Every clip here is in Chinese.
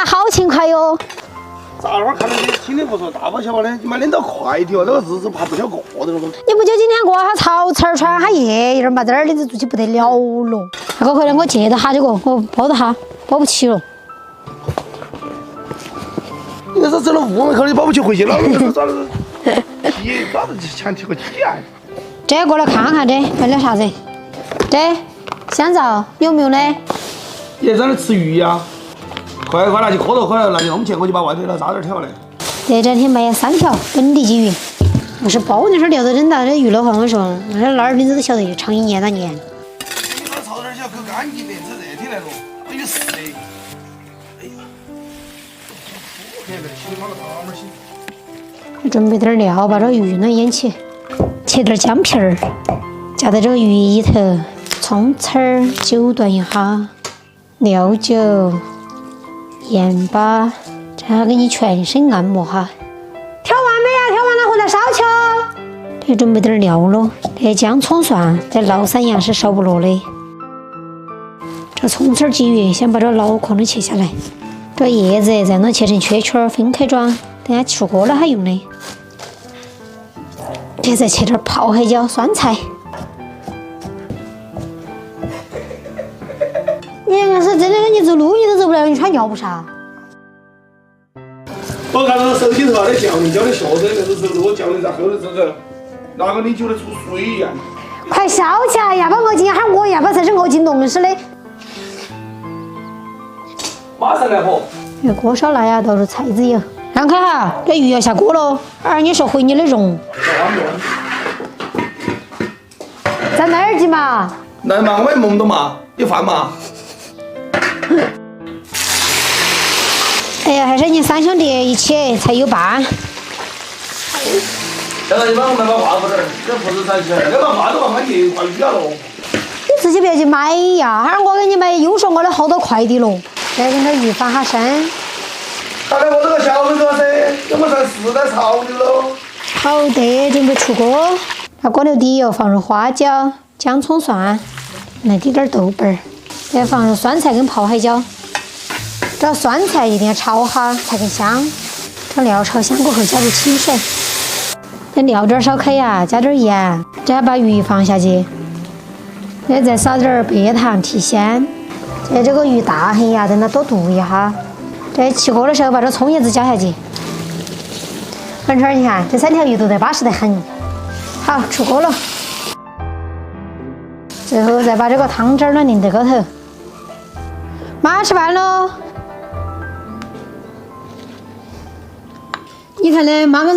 妈好勤快哟！咋会儿看到你听的不错，大包小包的，你妈领到快递哦，这个日子怕不晓过的了都。你不就今天过哈潮词儿穿哈夜一点嘛，这儿的就做起不得了了。那个回来我借到哈这个，我包到哈，包不起了。你那是整了5万口，你包不起回去了，这是咋子？咋子强提个体啊？这过来看看这买了啥子？这香皂有没有呢？你在那吃鱼呀？快拿去磕头，快拿去弄去，我就把外头的渣点挑来。这两天买了3条本地鲫鱼，要是包那时候料都扔到这鱼的话，我说那儿名字都晓得，长一年2年。你把炒点小口干净点，这热天来了，还有湿的。哎呀，看这洗妈个大门洗。准备点料，把这个鱼呢腌起，切点姜片儿，加在这个鱼里头，葱丝儿揪断一下，料酒、盐巴，这样给你全身按摩哈。调完没呀？调完了，回来烧去哦。这准备点料咯，这姜葱蒜在老三样是少不落的。这葱丝儿鲫鱼，先把这脑壳的切下来，这叶子再呢切成圈圈分开装，等下出锅了还用的。这再切点泡海椒、酸菜。你要是真的让你走路，你都走不了，你穿尿不啥？我看到手机头那教你教的学生，那是走路教你在后头这个，哪个你觉得出水一样？快烧起来呀！把鹅颈喊我呀，把这是鹅颈弄死的。马上来火。这锅烧来呀，倒入菜籽油。让开哈，这鱼要下锅了。儿，你说回你的容。在那儿去嘛？来嘛，我也梦到嘛，有饭嘛？哎呀，还是你3兄弟一起才有伴。现在你帮我买把袜子点儿，这裤子才起来，那把袜子嘛，俺爷快淤了。你自己不要去买呀，还是我给你买，又说我的好多快递了。再跟这鱼翻下身。看来我这个小妹子噻，我们算时代潮流喽。好的，准备出锅。把锅留底油，放入花椒、姜、葱、蒜，来滴点豆瓣儿，再放入酸菜跟泡海椒。这酸菜一定要炒哈才更香。这料炒香过后，加入清水。等料汁烧开呀，加点盐，再把鱼放下去，再撒点白糖提鲜。这个鱼大很呀，等它多炖一下。这起锅的时候，把这葱叶子加下去。文川，你看这3条鱼都在巴适得很。好，出锅了。最后再把这个汤汁呢淋在高头。妈吃饭喽！你看呢，妈妈。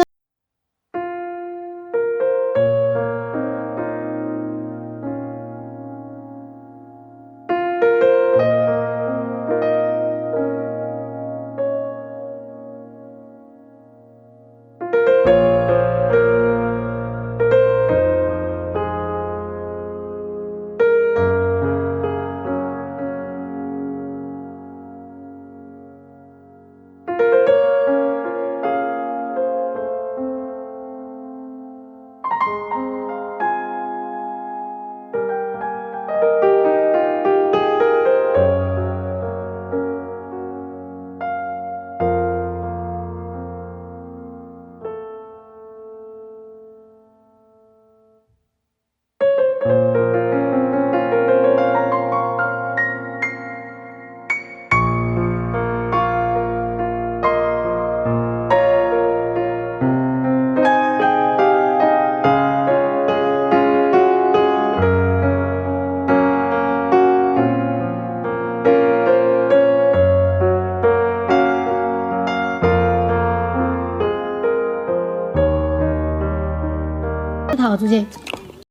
好，主姐。